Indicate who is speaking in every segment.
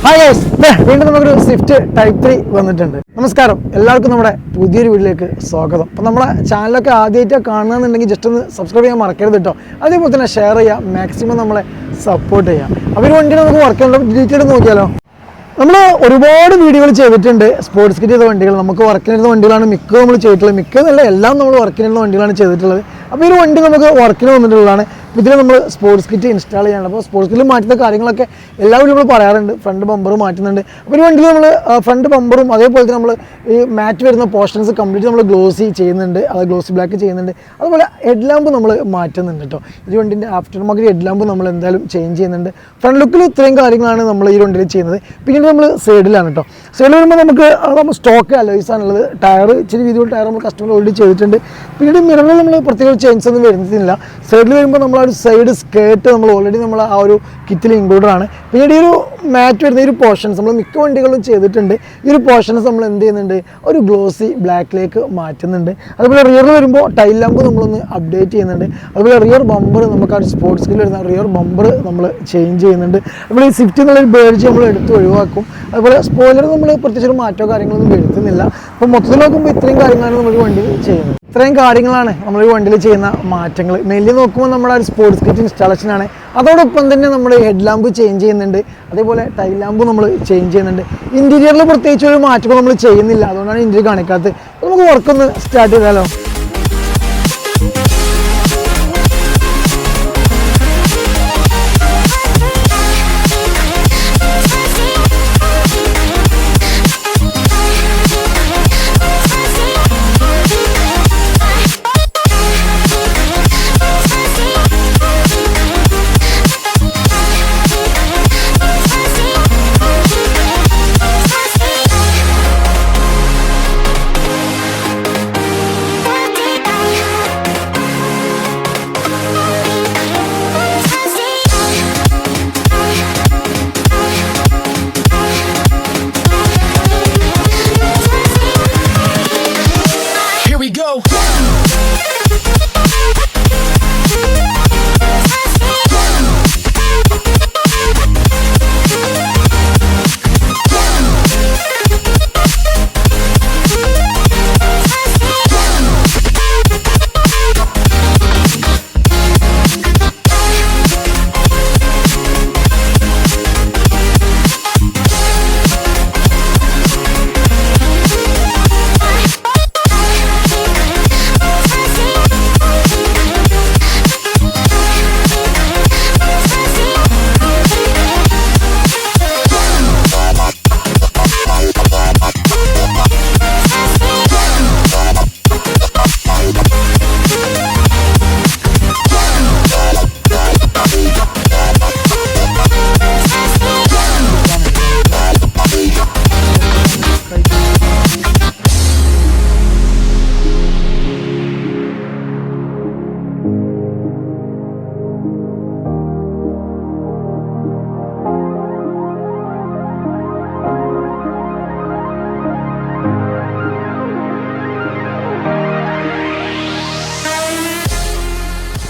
Speaker 1: Hi guys, വീണ്ടും നമുക്കൊരു Swift type 3 വന്നിട്ടുണ്ട്. നമസ്കാരം, എല്ലാവർക്കും നമ്മുടെ പുതിയൊരു വീഡിയോയിലേക്ക് സ്വാഗതം. അപ്പോൾ നമ്മുടെ ചാനലൊക്കെ ആദ്യമായിട്ട് കാണുകയെന്നുണ്ടെങ്കിൽ ജസ്റ്റ് ഒന്ന് സബ്സ്ക്രൈബ് ചെയ്യാൻ മറക്കരുത് കേട്ടോ. അതേപോലെ തന്നെ ഷെയർ ചെയ്യുക, മാക്സിമം നമ്മളെ സപ്പോർട്ട് ചെയ്യുക. അപ്പോൾ ഒരു വണ്ടി നമുക്ക് വർക്ക് ചെയ്യേണ്ട ഡീറ്റെയിൽ നോക്കിയാലോ. നമ്മൾ ഒരുപാട് വീഡിയോകൾ ചെയ്തിട്ടുണ്ട് സ്പോർട്സ് കിറ്റ് ചെയ്ത വണ്ടികൾ. നമുക്ക് വർക്കിനിരുന്ന വണ്ടികളാണ് മിക്ക നമ്മൾ ചെയ്തിട്ടുള്ളത്. മിക്കതല്ല, എല്ലാം നമ്മൾ വർക്കിനിരുന്ന വണ്ടികളാണ് ചെയ്തിട്ടുള്ളത്. അപ്പോൾ ഈ ഒരു വണ്ടി നമുക്ക് വർക്കിന് വന്നിട്ടുള്ളതാണ്. ഇതിൽ നമ്മൾ സ്പോർട്സ് കിറ്റ് ഇൻസ്റ്റാൾ ചെയ്യാനുണ്ട്. അപ്പോൾ സ്പോർട്സ് കിറ്റിൽ മാറ്റുന്ന കാര്യങ്ങളൊക്കെ എല്ലാവരും നമ്മൾ പറയാറുണ്ട്. ഫ്രണ്ട് ബമ്പർ മാറ്റുന്നുണ്ട്. അപ്പോൾ ഒരു വണ്ടിയിൽ നമ്മൾ ഫ്രണ്ട് ബമ്പറും അതേപോലെ തന്നെ നമ്മൾ ഈ മാറ്റ് വരുന്ന പോർഷൻസ് കംപ്ലീറ്റ് നമ്മൾ ഗ്ലോസി ചെയ്യുന്നുണ്ട്. അത് ഗ്ലോസി ബ്ലാക്ക് ചെയ്യുന്നുണ്ട്. അതുപോലെ ഹെഡ് ലാമ്പ് നമ്മൾ മാറ്റുന്നുണ്ട് കേട്ടോ. ഈ വണ്ടിൻ്റെ ആഫ്റ്റർ മാർക്കറ്റ് ഹെഡ് ലാമ്പ് നമ്മൾ എന്തായാലും ചേഞ്ച് ചെയ്യുന്നുണ്ട്. ഫ്രണ്ട് ലുക്കിൽ ഇത്രയും കാര്യങ്ങളാണ് നമ്മൾ ഈ വണ്ടിയിൽ ചെയ്യുന്നത്. പിന്നീട് നമ്മൾ സൈഡിലാണ് കേട്ടോ. സൈഡിൽ വരുമ്പോൾ നമുക്ക് സ്റ്റോക്ക് അലോയ്സ് ആണുള്ളത്. ടയർ ഇച്ചിരി വീതിയുള്ള ടയർ നമ്മൾ കസ്റ്റമർ ഓൾറെഡി ചെയ്തിട്ടുണ്ട്. പിന്നീട് മിററിൽ നമ്മൾ പ്രത്യേക ചേഞ്ചസ് ഒന്നും വരുന്നില്ല. സൈഡിൽ വരുമ്പോൾ നമ്മൾ ഒരു സൈഡ് സ്കേർട്ട് നമ്മൾ ഓൾറെഡി നമ്മൾ ആ ഒരു കിറ്റിൽ ഇൻക്ലൂഡഡ് ആണ്. പിന്നീട് ഈ ഒരു മാറ്റ് വരുന്ന ഈ ഒരു പോർഷൻസ് നമ്മൾ മിക്ക വണ്ടികളും ചെയ്തിട്ടുണ്ട്. ഈ ഒരു പോർഷൻസ് നമ്മൾ എന്ത് ചെയ്യുന്നുണ്ട്, ഒരു ഗ്ലോസി ബ്ലാക്കിലേക്ക് മാറ്റുന്നുണ്ട്. അതുപോലെ റിയറിൽ വരുമ്പോൾ ടൈൽ ലാമ്പ് നമ്മളൊന്ന് അപ്ഡേറ്റ് ചെയ്യുന്നുണ്ട്. അതുപോലെ റിയർ ബമ്പർ നമുക്ക് ആ ഒരു സ്പോർട്സ് കിറ്റിൽ വരുന്ന റിയർ ബമ്പർ നമ്മൾ ചേഞ്ച് ചെയ്യുന്നുണ്ട്. അതുപോലെ ഈ സ്വിഫ്റ്റ് എന്നുള്ളൊരു ബേഡ്ജ് നമ്മൾ എടുത്ത് ഒഴിവാക്കും. അതുപോലെ സ്പോയിലർ നമ്മൾ പ്രത്യേകിച്ച് ഒരു മാറ്റോ കാര്യങ്ങളൊന്നും വരുത്തുന്നില്ല. അപ്പോൾ മൊത്തത്തിൽ നോക്കുമ്പോൾ ഇത്രയും കാര്യങ്ങളാണ് നമ്മൾ വണ്ടിയിൽ ചെയ്യുന്നത്. ഇത്രയും കാര്യങ്ങളാണ് നമ്മൾ ഈ വണ്ടിയിൽ ചെയ്യുന്ന മാറ്റങ്ങൾ. മെയിൻലി നോക്കുമ്പോൾ നമ്മുടെ ഒരു സ്പോർട്സ് കിറ്റ് ഇൻസ്റ്റാളേഷനാണ്. അതോടൊപ്പം തന്നെ നമ്മൾ ഹെഡ് ലാമ്പ് ചേഞ്ച് ചെയ്യുന്നുണ്ട്. അതേപോലെ ടൈൽ ലാമ്പ് നമ്മൾ ചേഞ്ച് ചെയ്യുന്നുണ്ട്. ഇൻറ്റീരിയറിൽ പ്രത്യേകിച്ച് ഒരു മാറ്റങ്ങൾ നമ്മൾ ചെയ്യുന്നില്ല. അതുകൊണ്ടാണ് ഇൻറ്റീരിയർ കാണിക്കാത്തത്. നമുക്ക് വർക്കൊന്ന് സ്റ്റാർട്ട് ചെയ്താലോ.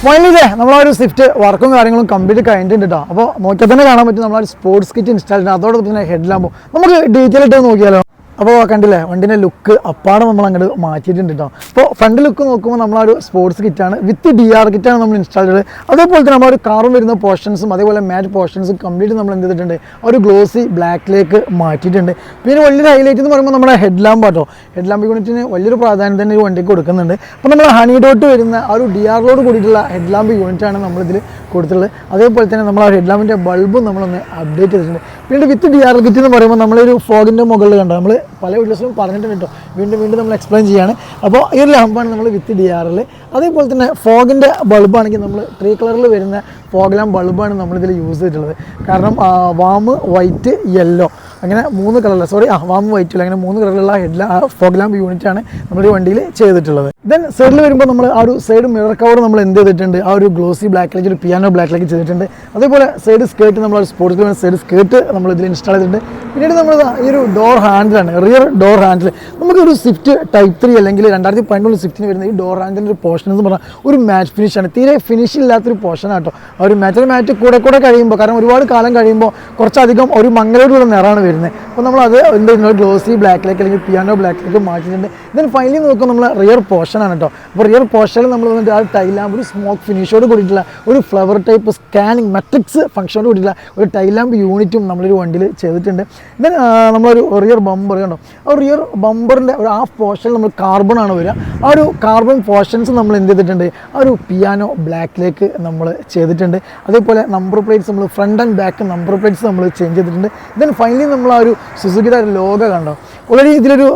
Speaker 1: ഫൈനലി നമ്മളൊരു സ്വിഫ്റ്റ് വർക്കും കാര്യങ്ങളും കംപ്ലീറ്റ് കഴിഞ്ഞിട്ടുണ്ട് കേട്ടോ. അപ്പോൾ നോക്കിയാൽ തന്നെ കാണാൻ പറ്റും നമ്മളൊരു സ്പോർട്സ് കിറ്റ് ഇൻസ്റ്റാൾ ചെയ്യുന്നത്. അതോടൊപ്പം തന്നെ ഹെഡ് ലാമ്പും നമുക്ക് ഡീറ്റെയിൽ ആയിട്ട് നോക്കിയാലോ. അപ്പോൾ കണ്ടില്ലേ, വണ്ടിൻ്റെ ലുക്ക് അപ്പാടെ നമ്മൾ അങ്ങോട്ട് മാറ്റിയിട്ടുണ്ട് കേട്ടോ. അപ്പോൾ ഫ്രണ്ട് ലുക്ക് നോക്കുമ്പോൾ നമ്മളൊരു സ്പോർട്സ് കിറ്റാണ് വിത്ത് DR കിറ്റാണ് നമ്മൾ ഇൻസ്റ്റാൾ ചെയ്തത്. അതേപോലെ തന്നെ നമ്മളൊരു കാറും വരുന്ന പോർഷൻസും അതേപോലെ മാറ്റ് പോർഷൻസും കംപ്ലീറ്റ് നമ്മൾ എന്ത് ചെയ്തിട്ടുണ്ട്, ഒരു ഗ്ലോസി ബ്ലാക്കിലേക്ക് മാറ്റിയിട്ടുണ്ട്. പിന്നെ വലിയൊരു ഹൈലൈറ്റ് എന്ന് പറയുമ്പോൾ നമ്മുടെ ഹെഡ് ലാമ്പ് കേട്ടോ. ഹെഡ് ലാമ്പ് യൂണിറ്റിന് വലിയൊരു പ്രാധാന്യം തന്നെ ഈ വണ്ടിക്ക് കൊടുക്കുന്നുണ്ട്. അപ്പോൾ നമ്മൾ ഹണി ഡോട്ട് വരുന്ന ആ ഒരു DRലോട് കൂടിയിട്ടുള്ള ഹെഡ് ലാമ്പ് യൂണിറ്റാണ് നമ്മളിതിൽ കൊടുത്തിട്ടുള്ളത്. അതേപോലെ തന്നെ നമ്മൾ ആ ഹെഡ് ലാമ്പിൻ്റെ ബൾബും നമ്മളൊന്ന് അപ്ഡേറ്റ് ചെയ്തിട്ടുണ്ട്. പിന്നെ വിത്ത് DR കിറ്റ് എന്ന് പറയുമ്പോൾ നമ്മളൊരു ഫോഗിൻ്റെ മുകളിൽ കണ്ടോ, നമ്മൾ പല വീഡിയോസിലും പറഞ്ഞിട്ടുണ്ട് കേട്ടോ. വീണ്ടും നമ്മൾ എക്സ്പ്ലെയിൻ ചെയ്യാണ്. അപ്പോൾ ഈ ഒരു ലാമ്പാണ് നമ്മൾ വിത്ത് DRL. അതേപോലെ തന്നെ ഫോഗിൻ്റെ ബൾബാണെങ്കിൽ നമ്മൾ 3 കളറിൽ വരുന്ന ഫോഗ് ലാമ്പ് ബൾബാണ് നമ്മളിതിൽ യൂസ് ചെയ്തിട്ടുള്ളത്. കാരണം വാം, വൈറ്റ്, യെല്ലോ അങ്ങനെ 3 കളറിൽ വാം, വൈറ്റ് ഇല്ല അങ്ങനെ 3 കളറിലുള്ള ഫോഗ് ലാമ്പ് യൂണിറ്റാണ് നമ്മൾ ഈ വണ്ടിയിൽ ചെയ്തിട്ടുള്ളത്. ദെൻ സൈഡിൽ വരുമ്പോൾ നമ്മൾ ആ ഒരു സൈഡ് മിറർ കവർ നമ്മൾ എന്ത് ചെയ്തിട്ടുണ്ട്, ആ ഒരു ഗ്ലോസി ബ്ലാക്കിലേക്ക് ഒരു പിയാനോ ബ്ലാക്കിലേക്ക് ചെയ്തിട്ടുണ്ട്. അതേപോലെ സൈഡ് സ്കേർട്ട് നമ്മൾ സ്പോർട്സ് സൈഡ് സ്കേർട്ട് നമ്മൾ ഇതിൽ ഇൻസ്റ്റാൾ ചെയ്തിട്ടുണ്ട്. പിന്നീട് നമ്മൾ ഈ ഒരു ഡോർ ഹാൻഡിലാണ്, റിയർ ഡോർ ഹാൻഡിൽ നമുക്കൊരു സ്വിഫ്റ്റ് ടൈപ്പ് 3 അല്ലെങ്കിൽ 2012 സ്വിഫ്റ്റിന് വരുന്ന ഈ ഡോർ ഹാൻഡിൻ്റെ ഒരു പോർഷൻ പോർഷൻ എന്ന് പറഞ്ഞാൽ ഒരു മാറ്റ് ഫിനിഷാണ്. തീരെ ഫിനിഷ് ഇല്ലാത്തൊരു പോർഷനാണ് കേട്ടോ. ആ ഒരു മാറ്റ് കൂടെ കഴിയുമ്പോൾ, കാരണം ഒരുപാട് കാലം കഴിയുമ്പോൾ കുറച്ചധികം ഒരു മങ്ങലോടുള്ള നിറമാണ് വരുന്നത്. അപ്പോൾ നമ്മളത് എന്ത് ചെയ്യുന്നത്, ഗ്ലോസി ബ്ലാക്കിലേക്ക് അല്ലെങ്കിൽ പിയാനോ ബ്ലാക്കിലേക്ക് മാറ്റിയിട്ടുണ്ട്. ഇതിന് ഫൈനലി നോക്കുമ്പോൾ നമ്മൾ റിയർ പോർഷനാണ് കേട്ടോ. അപ്പോൾ റിയർ പോർഷനിൽ നമ്മൾ വന്നിട്ട് ആ ടൈലാമ്പ് ഒരു സ്മോക്ക് ഫിനിഷോട് കൂടിയിട്ടുള്ള ഒരു ഫ്ലവർ ടൈപ്പ് സ്കാനിങ് മെട്രിക്സ് ഫംഗ്ഷനോട് കൂടിയിട്ടുള്ള ഒരു ടൈലാമ്പ് യൂണിറ്റും നമ്മളൊരു വണ്ടിയിൽ ചെയ്തിട്ടുണ്ട്. ദെൻ നമ്മളൊരു റിയർ ബമ്പർ കണ്ടോ, ആ റിയർ ബമ്പറിൻ്റെ ഒരു ഹാഫ് പോർഷൻ നമ്മൾ കാർബൺ ആണ് വരിക. ആ ഒരു കാർബൺ പോർഷൻസ് നമ്മൾ എന്ത് ചെയ്തിട്ടുണ്ട്, ആ ഒരു പിയാനോ ബ്ലാക്കിലേക്ക് നമ്മൾ ചെയ്തിട്ടുണ്ട്. അതേപോലെ നമ്പർ പ്ലേറ്റ്സ് നമ്മൾ front and back number plates നമ്മൾ ചേഞ്ച് ചെയ്തിട്ടുണ്ട്. ദെൻ ഫൈനലി നമ്മൾ ആ ഒരു സുസുക്കിയുടെ ലോഗോ കണ്ടോ, ഓൾറെഡി ഇതിലൊരു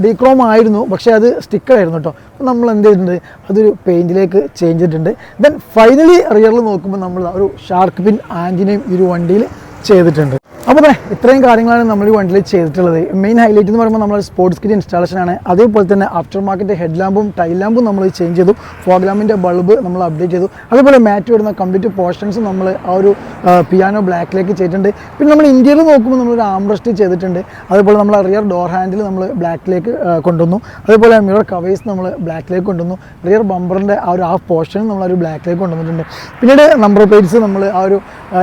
Speaker 1: ഡീക്രോം ആയിരുന്നു, പക്ഷേ അത് സ്റ്റിക്കറായിരുന്നു കേട്ടോ. അപ്പോൾ നമ്മൾ എന്ത് ചെയ്തിട്ടുണ്ട്, അതൊരു പെയിൻറ്റിലേക്ക് ചേഞ്ച് ചെയ്തിട്ടുണ്ട്. ദെൻ ഫൈനലി റിയറിൽ നോക്കുമ്പോൾ നമ്മൾ ഒരു ഷാർക്ക് പിൻ ആൻറ്റിനെയും ഈ ഒരു വണ്ടിയിൽ ചെയ്തിട്ടുണ്ട്. അപ്പോൾ ഇത്രയും കാര്യങ്ങളാണ് നമ്മൾ ഈ വണ്ടിയിൽ ചെയ്തിട്ടുള്ളത്. മെയിൻ ഹൈലൈറ്റ് എന്ന് പറയുമ്പോൾ നമ്മൾ സ്പോർട്സ് കിറ്റ് ഇൻസ്റ്റാളേഷനാണ്. അതേപോലെ തന്നെ ആഫ്റ്റർ മാർക്കറ്റ് ഹെഡ് ലാമ്പും ടൈൽ ലാമ്പും നമ്മൾ ചേഞ്ച് ചെയ്തു. ഫോഗ് ലാമ്പിൻ്റെ ബൾബ് നമ്മൾ അപ്ഡേറ്റ് ചെയ്തു. അതേപോലെ മാറ്റ് വരുന്ന കംപ്ലീറ്റ് പോർഷൻസ് നമ്മൾ ആ ഒരു പിയാനോ ബ്ലാക്കിലേക്ക് ചെയ്തിട്ടുണ്ട്. പിന്നെ നമ്മൾ ഇന്ത്യയിൽ നോക്കുമ്പോൾ നമ്മളൊരു ആംറസ്റ്റ് ചെയ്തിട്ടുണ്ട്. അതേപോലെ നമ്മൾ റിയർ ഡോർ ഹാൻഡിൽ നമ്മൾ ബ്ലാക്കിലേക്ക് കൊണ്ടുവന്നു. അതേപോലെ മിറർ കവേഴ്സ് നമ്മൾ ബ്ലാക്കിലേക്ക് കൊണ്ടുവന്നു. റിയർ ബമ്പറിൻ്റെ ആ ഒരു ഹാഫ് പോർഷൻ നമ്മൾ ഒരു ബ്ലാക്കിലേക്ക് കൊണ്ടുവന്നിട്ടുണ്ട്. പിന്നീട് നമ്പർ പ്ലേറ്റ്സ് നമ്മൾ ആ ഒരു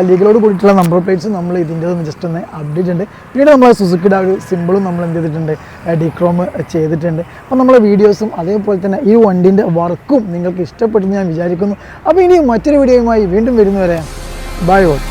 Speaker 1: ലീഗലോട് കൂടിയിട്ടുള്ള നമ്പർ പ്ലേറ്റ്സ് നമ്മൾ ഇതിൻ്റെ ജസ്റ്റ് ഒന്ന് അപ്ഡേറ്റ് ഉണ്ട്. പിന്നീട് നമ്മൾ സുസുക്കിയുടെ ആ ഒരു സിമ്പിളും നമ്മൾ എന്ത് ചെയ്തിട്ടുണ്ട്, ഡീക്രോം ചെയ്തിട്ടുണ്ട്. അപ്പോൾ നമ്മളെ വീഡിയോസും അതേപോലെ തന്നെ ഈ വണ്ടീൻ്റെ വർക്കും നിങ്ങൾക്ക് ഇഷ്ടപ്പെട്ടെന്ന് ഞാൻ വിചാരിക്കുന്നു. അപ്പോൾ ഇനി മറ്റൊരു വീഡിയോയുമായി വീണ്ടും വരുന്നവരെ ബൈ ഓൾ.